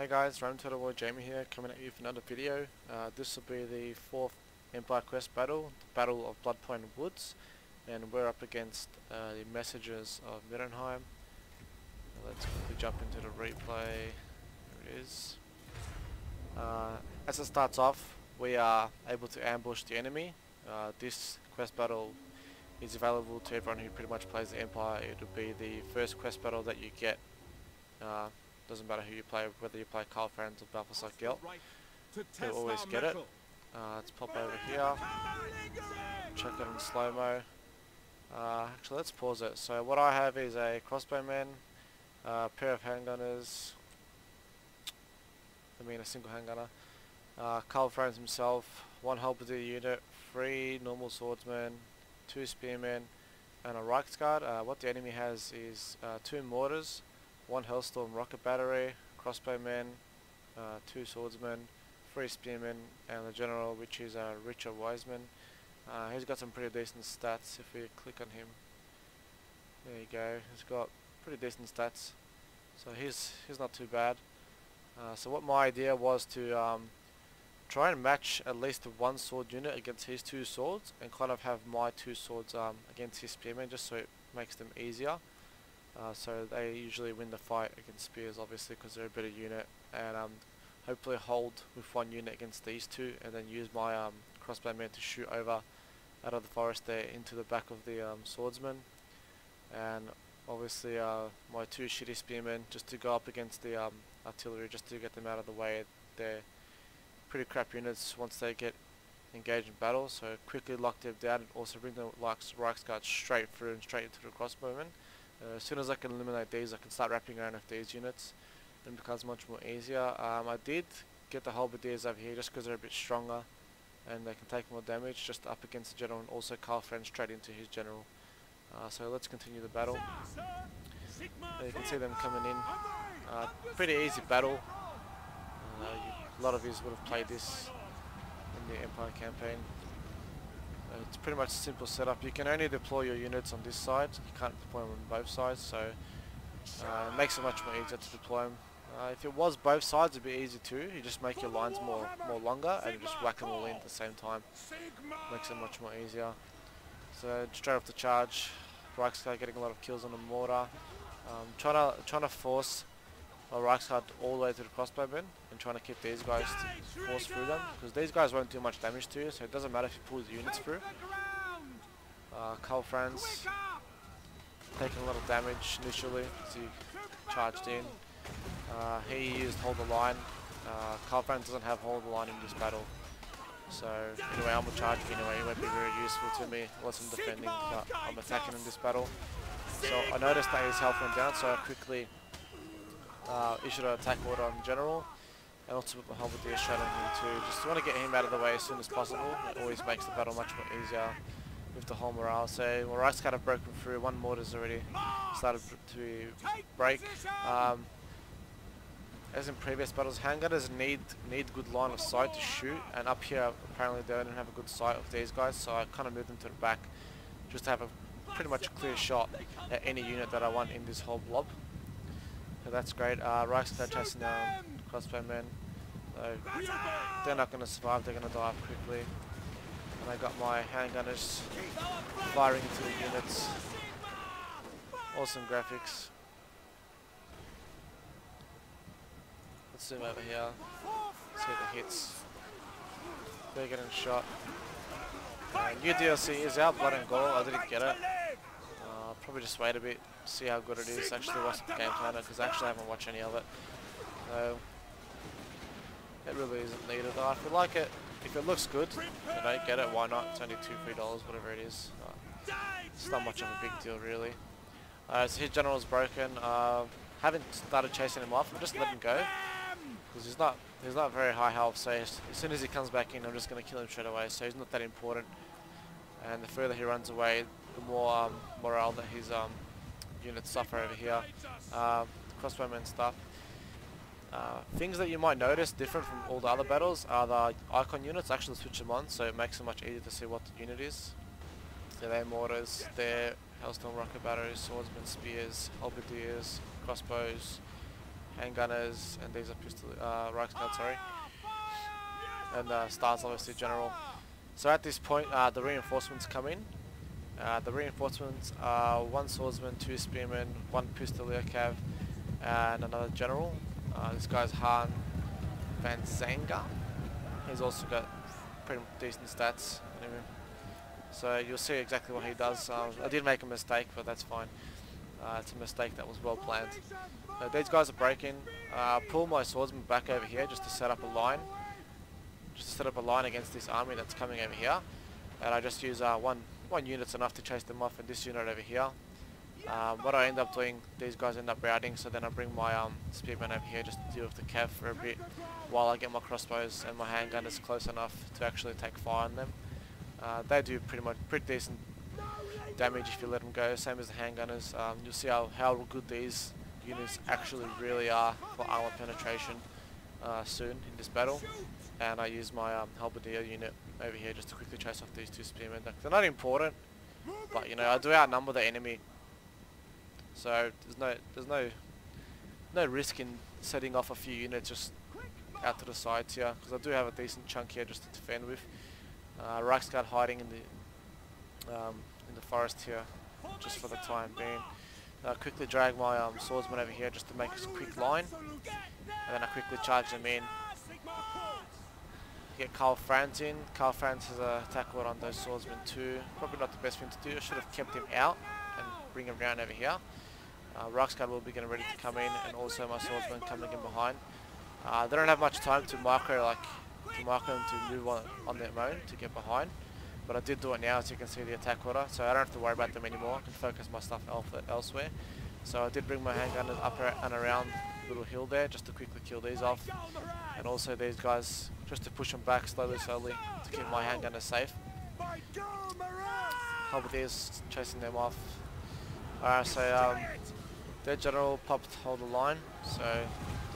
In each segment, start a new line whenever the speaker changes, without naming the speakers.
Hey guys, Jamie here, coming at you with another video. This will be the 4th Empire Quest battle, the Battle of Bloodpine Woods, and we're up against the Messengers of Middenheim. Let's quickly jump into the replay. Here it is. As it starts off, we are able to ambush the enemy. This quest battle is available to everyone who pretty much plays the Empire. It will be the first quest battle that you get. Doesn't matter who you play, whether you play Carl Franz or Balthasar Gelt, you'll always get it. Let's pop over here, check it in slow-mo. Actually, let's pause it. So what I have is a crossbowman, a pair of handgunners, a single handgunner, Carl Franz himself, 1 halberdier unit, 3 normal swordsmen, 2 spearmen, and a Reikland. What the enemy has is 2 mortars, 1 Hellstorm rocket battery, crossbowmen, 2 swordsmen, 3 spearmen, and the general, which is Richard Wiseman. He's got some pretty decent stats. If we click on him, there you go. He's got pretty decent stats, so he's not too bad. So what my idea was to try and match at least 1 sword unit against his 2 swords, and kind of have my 2 swords against his spearmen, just so it makes them easier. So they usually win the fight against spears, obviously, because they're a better unit, and hopefully hold with 1 unit against these 2, and then use my crossbowman to shoot over out of the forest there into the back of the swordsman, and obviously my 2 shitty spearmen just to go up against the artillery, just to get them out of the way. They're pretty crap units once they get engaged in battle, so quickly lock them down and also bring the Reichsguard straight through and straight into the crossbowmen. As soon as I can eliminate these, I can start wrapping around with these units, and it becomes much more easier. I did get the halberdiers over here just because they're a bit stronger and they can take more damage, just up against the general, and also Carl Franz straight into his general. So let's continue the battle. You can see them coming in. Pretty easy battle. A lot of you would have played this in the Empire campaign. It's pretty much a simple setup. You can only deploy your units on this side, you can't deploy them on both sides, so it makes it much more easier to deploy them. If it was both sides, it'd be easy too. You just make your lines more longer and you just whack them all in at the same time. Makes it much more easier. So straight off the charge, Reichsguard getting a lot of kills on the mortar. Trying to force a Reichsguard all the way to the crossbowmen, and trying to keep these guys to force through them, because these guys won't do much damage to you, so it doesn't matter if you pull the units through. Carl Franz taking a lot of damage initially as he charged in. He used hold the line. Carl Franz doesn't have hold the line in this battle, so anyway, I'm charging anyway. It won't be very useful to me unless I'm defending, but I'm attacking in this battle. So I noticed that his health went down, so I quickly issued an attack order on the general, and also put my halberdier straight on him too. Just want to get him out of the way as soon as possible. It always makes the battle much more easier with the whole morale. So my Reichs kind of broken through. 1 mortar's already started to break. As in previous battles, handgunners need good line of sight to shoot, and up here apparently they don't have a good sight of these guys, so I kind of moved them to the back just to have a pretty much a clear shot at any unit that I want in this whole blob. So that's great. Reichsguard chasing down crossbowmen. So they're not going to survive, they're going to die off quickly. And I got my handgunners firing into the units. Awesome graphics. Let's zoom over here, see the hits. They're getting shot. New DLC is out, Blood and Gore. I didn't get it. Probably just wait a bit, see how good it is. Actually watch the game planner, because I actually haven't watched any of it. So it really isn't needed. I feel like it, if it looks good, you know, get it, why not? It's only $2-3, whatever it is. It's not much of a big deal really. So his general's broken. Haven't started chasing him off, I'm just letting him go, because he's not very high health, so as soon as he comes back in, I'm just going to kill him straight away, so he's not that important. And the further he runs away, the more morale that his units suffer over here. Crossbowman stuff. Things that you might notice different from all the other battles are the icon units. Actually switch them on, so it makes it much easier to see what the unit is. So they're mortars, they're Hellstorm rocket batteries, swordsmen, spears, halberdiers, crossbows, handgunners, and these are pistol Reichsguard, sorry, and Stars obviously general. So at this point, the reinforcements come in. The reinforcements are 1 swordsman, 2 spearmen, 1 pistolier cav, and another general. This guy's Han Van Zanga. He's also got pretty decent stats. Anyway. So you'll see exactly what he does. I did make a mistake, but that's fine. It's a mistake that was well planned. These guys are breaking. Pull my swordsman back over here just to set up a line. Just to set up a line against this army that's coming over here. And I just use one unit's enough to chase them off, and this unit over here. What I end up doing, these guys end up routing, so then I bring my spearmen over here just to deal with the cav for a bit while I get my crossbows and my handgunners close enough to actually take fire on them. They do pretty decent damage if you let them go, same as the handgunners. You'll see how good these units actually really are for armor penetration soon in this battle. And I use my halberdier unit over here just to quickly chase off these 2 spearmen. They're not important, but you know, I do outnumber the enemy, so there's no risk in setting off a few units just out to the sides here, because I do have a decent chunk here just to defend with. Reichsguard hiding in the forest here just for the time being. Quickly drag my swordsman over here just to make a quick line, and then I quickly charge them in. Get Karl Franz in. Karl Franz has a attack order on those swordsmen too. Probably not the best thing to do. I should have kept him out and bring him round over here. Reichsguard will be getting ready to come in, and also my swordsmen coming in behind. They don't have much time to micro them to move on their own to get behind, but I did do it now, as you can see the attack order, so I don't have to worry about them anymore. I can focus my stuff elsewhere. So I did bring my handgunners up and around the little hill there just to quickly kill these off, and also these guys just to push them back slowly to keep my handgunners safe. Halberdiers chasing them off. Alright, so their general popped hold the line, so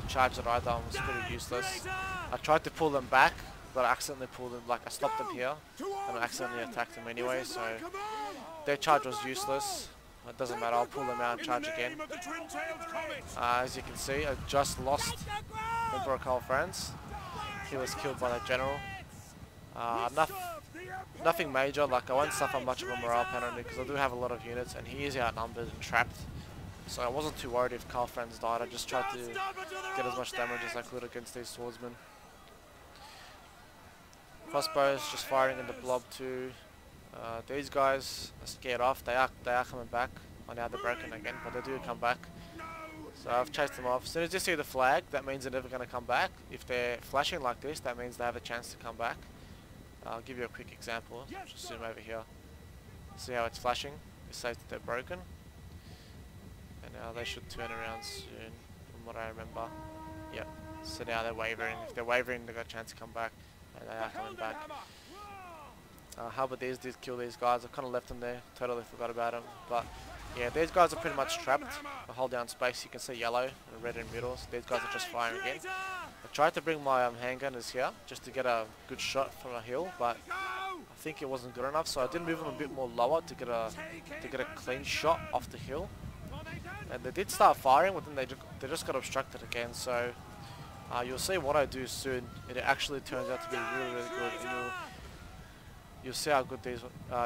the charge that I done was pretty useless. I tried to pull them back, but I accidentally pulled them, like I stopped them here, and I accidentally attacked them anyway, so their charge was useless. It doesn't matter, I'll pull them out and charge again. As you can see, I just lost Emperor Karl Franz. He was killed by that general. Nothing major, like I won't suffer much of a morale penalty because I do have a lot of units and he is outnumbered and trapped. So I wasn't too worried if Karl Franz died. I just tried to get as much damage as I could against these swordsmen. Crossbows just firing in the blob too. These guys are scared off. They are coming back. Oh, now they're broken again, but they do come back. So I've chased them off. As soon as you see the flag, that means they're never going to come back. If they're flashing like this, that means they have a chance to come back. I'll give you a quick example. Just zoom over here. See how it's flashing? It says that they're broken. And now they should turn around soon, from what I remember. Yep. So now they're wavering. If they're wavering, they've got a chance to come back. And they are coming back. Halberdiers did kill these guys. I kind of left them there. Totally forgot about them. But yeah, these guys are pretty much trapped. I hold down space, you can see yellow and red in the middle. So these guys are just firing again. I tried to bring my handgunners here just to get a good shot from a hill, but I think it wasn't good enough. So I did move them a bit more lower to get a clean shot off the hill. And they did start firing, but then they just got obstructed again. So you'll see what I do soon. It actually turns out to be really, really good. And you'll see how good these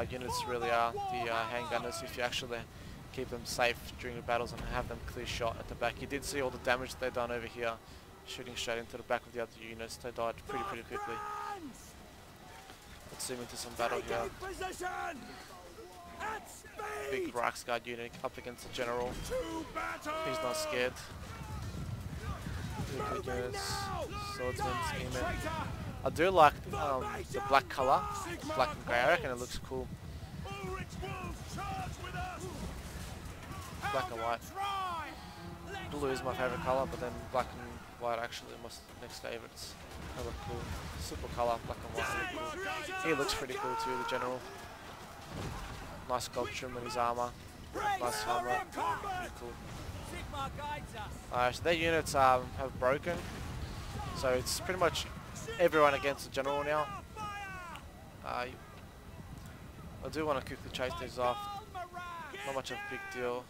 units really are, the handgunners, if you actually keep them safe during the battles and have them clear shot at the back. You did see all the damage they've done over here, shooting straight into the back of the other units. They died pretty quickly. Let's zoom into some battle here. Big Reichsguard unit up against the general. He's not scared. Good units, swordsmen, spearmen. I do like the black colour, black and grey. I reckon it looks cool. Black and white. Blue is my favourite colour, but then black and white actually are my next favourites. They look cool. Super colour, black and white. Look cool. He looks pretty cool too, the general. Nice sculpture in his armour. Nice helmet. Pretty cool. So their units have broken. So it's pretty much everyone against the general now. I do want to quickly chase these off. Not much of a big deal.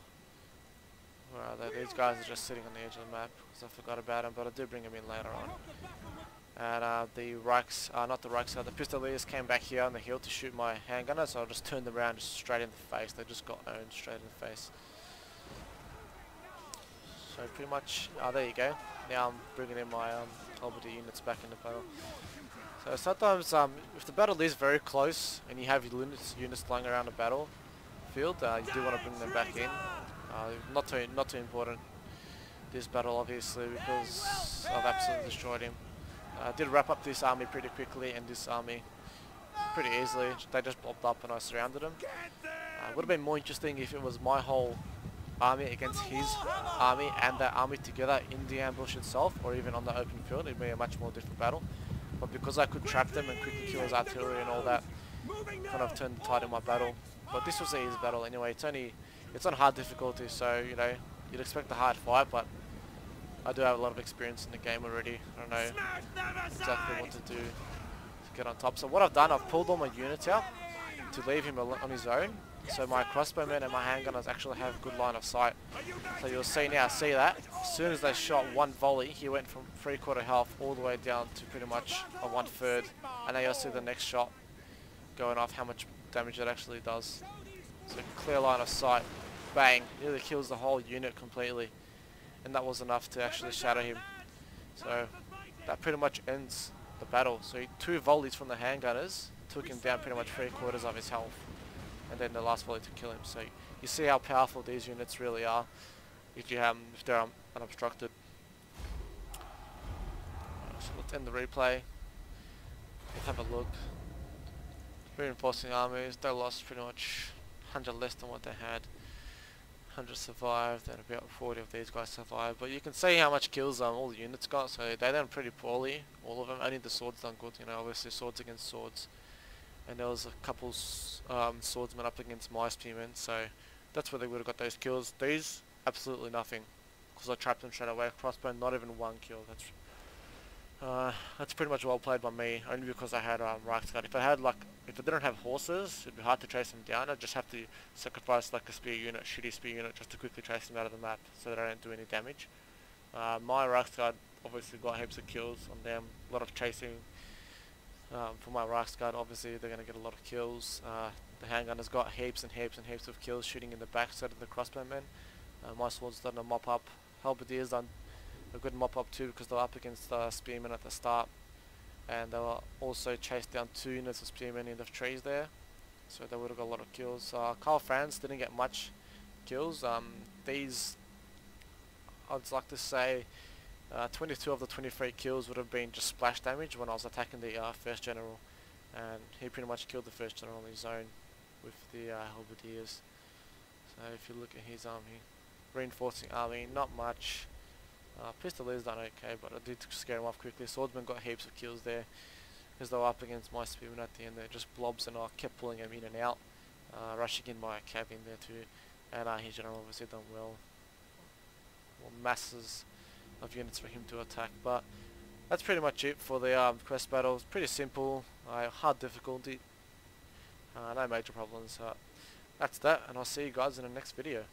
These guys are just sitting on the edge of the map because I forgot about them, but I do bring them in later on. And the the Pistoliers came back here on the hill to shoot my handgunner, so I just turned them around just straight in the face. They just got owned straight in the face. So pretty much, there you go. Now I'm bringing in my halberdier units back into battle. So sometimes, if the battle is very close and you have your units flying around the battlefield, you do want to bring them back in. Not too important this battle, obviously, because I've absolutely destroyed him. I did wrap up this army pretty quickly, and this army pretty easily. They just bobbed up and I surrounded them. It would have been more interesting if it was my whole army against his army and that army together in the ambush itself, or even on the open field. It'd be a much more different battle. But because I could trap them and quickly kill his artillery and all that, kind of turned the tide in my battle. But this was an easy battle anyway. It's on hard difficulty, so you know you'd expect a hard fight, but I do have a lot of experience in the game already. I don't know exactly what to do to get on top. So what I've done, I've pulled all my units out to leave him on his own. So my crossbowmen and my handgunners actually have good line of sight. So you'll see now, see that? As soon as they shot one volley, he went from 3/4 health all the way down to pretty much a 1/3. And now you'll see the next shot going off, how much damage it actually does. So clear line of sight, bang, nearly kills the whole unit completely. And that was enough to actually shatter him. So that pretty much ends the battle. So 2 volleys from the handgunners took him down pretty much 3/4 of his health. And then the last volley to kill him. So you see how powerful these units really are if they're unobstructed. So let's end the replay. Let's have a look. Reinforcing armies, they lost pretty much 100 less than what they had. 100 survived, and about 40 of these guys survived. But you can see how much kills all the units got. So they done pretty poorly, all of them. Only the swords done good. You know, obviously swords against swords. And there was a couple swordsmen up against my spearmen, so that's where they would have got those kills. These, absolutely nothing, because I trapped them straight away. Crossbow, not even 1 kill. That's pretty much well played by me, only because I had Reikland. If I didn't have horses, it'd be hard to chase them down. I'd just have to sacrifice like a spear unit, shitty spear unit, just to quickly chase them out of the map, so that I don't do any damage. My Reikland obviously got heaps of kills on them, a lot of chasing. For my Reikland, obviously they're going to get a lot of kills. The handgunners got heaps and heaps and heaps of kills shooting in the backside of the crossbowmen. My sword's done a mop up. Halberdier's done a good mop up too, because they were up against the spearmen at the start. And they were also chased down 2 units of spearmen in the trees there. So they would have got a lot of kills. Karl Franz didn't get much kills. These, I'd like to say, 22 of the 23 kills would have been just splash damage when I was attacking the first general, and he pretty much killed the first general on his own with the halberdiers. So if you look at his army, reinforcing army, not much. Pistoliers done okay, but I did scare him off quickly. Swordsman got heaps of kills there, as they were up against my spearmen at the end. They're just blobs, and I kept pulling them in and out, rushing in my cabin there too. And his general obviously done well. Masses of units for him to attack. But that's pretty much it for the quest battle. It's pretty simple, hard difficulty, no major problems. That's that, and I'll see you guys in the next video.